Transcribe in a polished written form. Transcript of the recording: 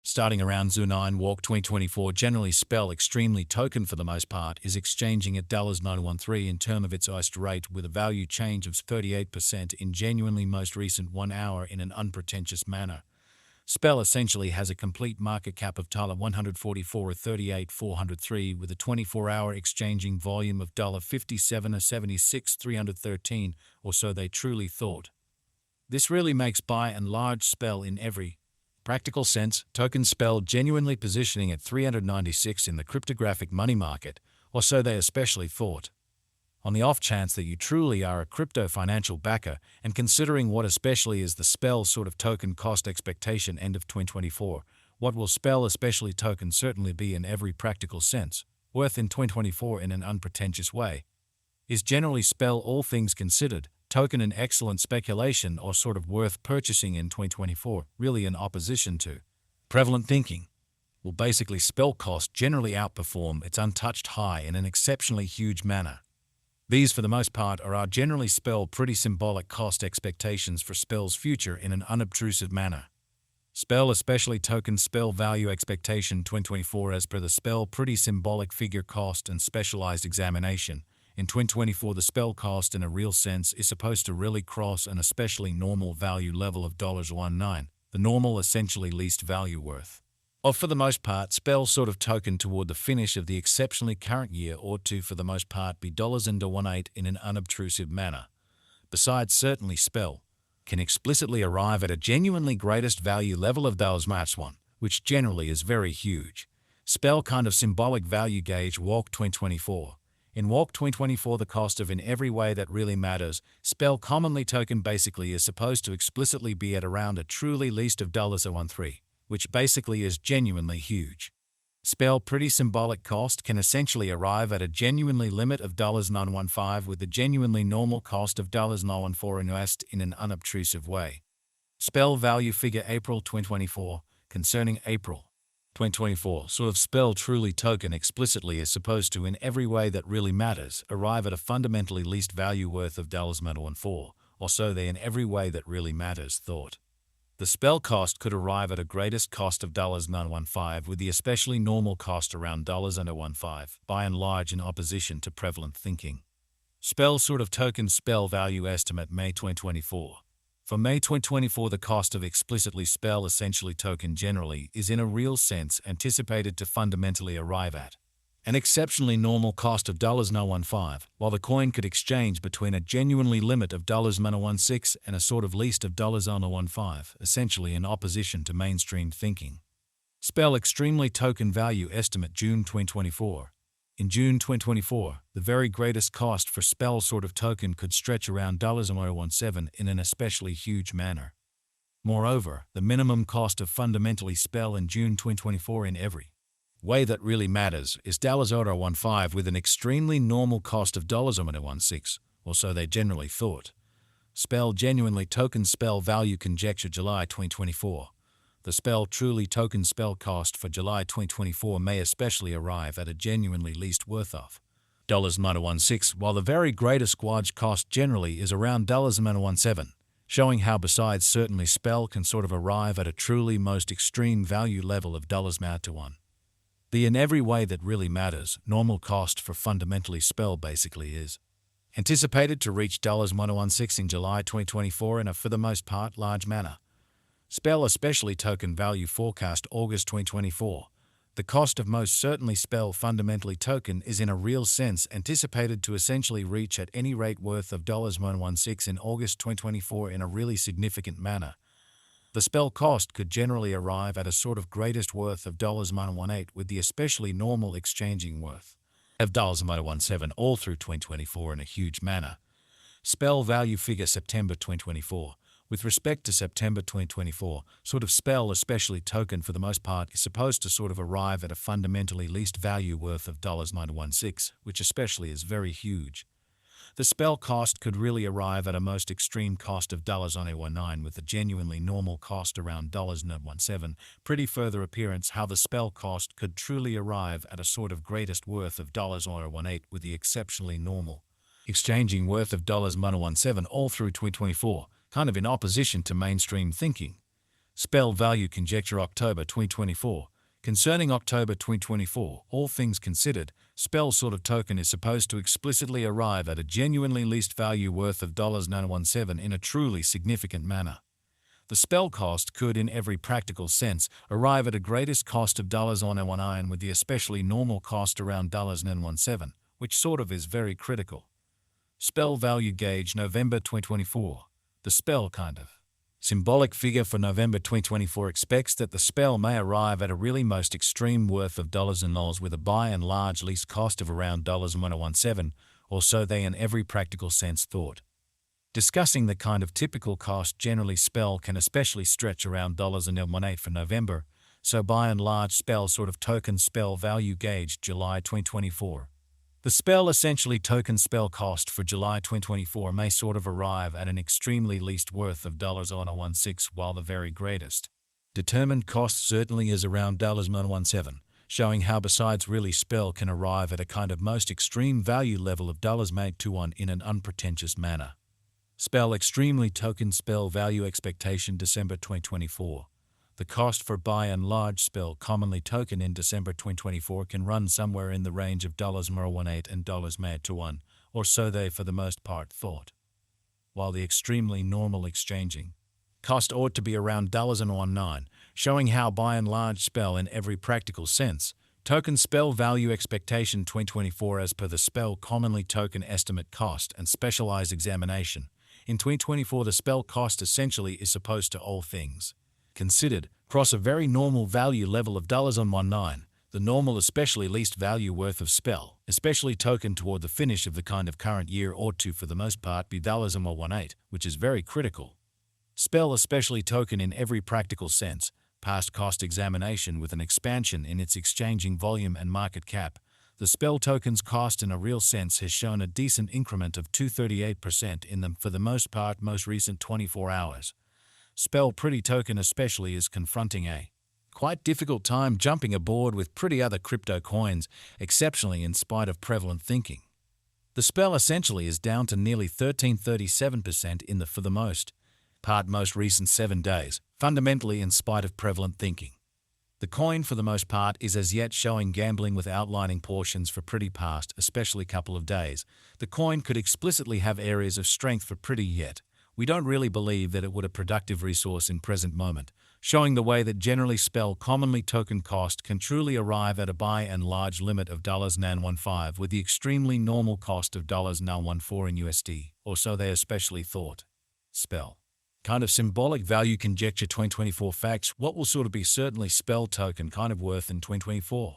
Starting around Zu9 Walk 2024, generally spell extremely token for the most part is exchanging at $913 in term of its iced rate with a value change of 38% in genuinely most recent 1 hour in an unpretentious manner. Spell essentially has a complete market cap of $144 or 38,403 with a 24-hour exchanging volume of $57 or 76,313 or so they truly thought. This really makes by and large spell in every practical sense, token spell genuinely positioning at 396 in the cryptographic money market, or so they especially thought. On the off chance that you truly are a crypto financial backer and considering what especially is the spell sort of token cost expectation end of 2024, what will spell especially token certainly be in every practical sense, worth in 2024 in an unpretentious way? Is generally spell all things considered, token an excellent speculation or sort of worth purchasing in 2024, really in opposition to prevalent thinking? Will basically spell cost generally outperform its untouched high in an exceptionally huge manner? These for the most part are generally spell pretty symbolic cost expectations for spell's future in an unobtrusive manner. Spell especially token spell value expectation 2024 as per the spell pretty symbolic figure cost and specialized examination. In 2024, the spell cost in a real sense is supposed to really cross an especially normal value level of $19, the normal essentially least value worth of for the most part spell sort of token toward the finish of the exceptionally current year ought to for the most part be $18 in an unobtrusive manner. Besides certainly spell can explicitly arrive at a genuinely greatest value level of $1, which generally is very huge. Spell kind of symbolic value gauge Walk 2024. In Walk 2024, the cost of in every way that really matters, spell commonly token basically is supposed to explicitly be at around a truly least of $013, which basically is genuinely huge. Spell pretty symbolic cost can essentially arrive at a genuinely limit of $915 with a genuinely normal cost of $914 in an unobtrusive way. Spell value figure April 2024, concerning April 2024, sort of spell truly token explicitly is supposed to in every way that really matters arrive at a fundamentally least value worth of $914, or so they in every way that really matters thought. The spell cost could arrive at a greatest cost of $915 with the especially normal cost around $015, by and large in opposition to prevalent thinking. Spell sort of token spell value estimate May 2024. For May 2024, the cost of explicitly spell essentially token generally is in a real sense anticipated to fundamentally arrive at an exceptionally normal cost of $915, while the coin could exchange between a genuinely limit of $916 and a sort of least of $915, essentially in opposition to mainstream thinking. Spell extremely token value estimate June 2024. In June 2024, the very greatest cost for spell sort of token could stretch around $017 in an especially huge manner. Moreover, the minimum cost of fundamentally spell in June 2024 in every way that really matters is $015 with an extremely normal cost of $016, or so they generally thought. Spell genuinely token spell value conjecture July 2024. The spell truly token spell cost for July 2024 may especially arrive at a genuinely least worth of $916, while the very greatest squadge cost generally is around $17, showing how besides certainly spell can sort of arrive at a truly most extreme value level of $1. The in every way that really matters, normal cost for fundamentally spell basically is anticipated to reach $116 in July 2024 in a for the most part large manner. Spell especially token value forecast August 2024. The cost of most certainly spell fundamentally token is in a real sense anticipated to essentially reach at any rate worth of $116 in August 2024 in a really significant manner. The spell cost could generally arrive at a sort of greatest worth of $118 with the especially normal exchanging worth of $17 all through 2024 in a huge manner. Spell value figure September 2024. With respect to September 2024, sort of spell especially token for the most part is supposed to sort of arrive at a fundamentally least value worth of $916, which especially is very huge. The spell cost could really arrive at a most extreme cost of $019 with a genuinely normal cost around $017, pretty further appearance how the spell cost could truly arrive at a sort of greatest worth of $018 with the exceptionally normal exchanging worth of $117 all through 2024, kind of in opposition to mainstream thinking. Spell Value Conjecture October 2024. Concerning October 2024, all things considered, Spell sort of token is supposed to explicitly arrive at a genuinely least value worth of $917 in a truly significant manner. The spell cost could, in every practical sense, arrive at a greatest cost of $119 with the especially normal cost around $917, which sort of is very critical. Spell Value Gauge November 2024. The spell kind of symbolic figure for November 2024 expects that the spell may arrive at a really most extreme worth of dollars and nols with a by and large least cost of around $117, or so they in every practical sense thought. Discussing the kind of typical cost generally spell can especially stretch around $0.18 for November, so by and large spell sort of token spell value gauge July 2024. The spell essentially token spell cost for July 2024 may sort of arrive at an extremely least worth of $0.16 while the very greatest determined cost certainly is around $0.17, showing how besides really spell can arrive at a kind of most extreme value level of $821 in an unpretentious manner. Spell Extremely Token Spell Value Expectation December 2024. The cost for by and large spell commonly token in December 2024 can run somewhere in the range of $0.18 and $0.21, or so they for the most part thought. While the extremely normal exchanging cost ought to be around $0.19, showing how by and large spell in every practical sense, token spell value expectation 2024 as per the spell commonly token estimate cost and specialized examination. In 2024 the spell cost essentially is supposed to all things considered, cross a very normal value level of $19, the normal especially least value worth of spell, especially token toward the finish of the kind of current year ought to for the most part be $18, which is very critical. Spell especially token in every practical sense, past cost examination with an expansion in its exchanging volume and market cap. The spell token's cost in a real sense has shown a decent increment of 238% in them for the most part most recent 24 hours. Spell Pretty token especially is confronting a quite difficult time jumping aboard with pretty other crypto coins, exceptionally in spite of prevalent thinking. The spell essentially is down to nearly 1337% in the for the most part most recent 7 days, fundamentally in spite of prevalent thinking. The coin for the most part is as yet showing gambling with outlining portions for pretty past, especially couple of days. The coin could explicitly have areas of strength for pretty yet. We don't really believe that it would a productive resource in present moment, showing the way that generally spell commonly token cost can truly arrive at a by and large limit of $915 with the extremely normal cost of $914 in USD, or so they especially thought. Spell kind of symbolic value conjecture 2024 facts. What will sort of be certainly spell token kind of worth in 2024?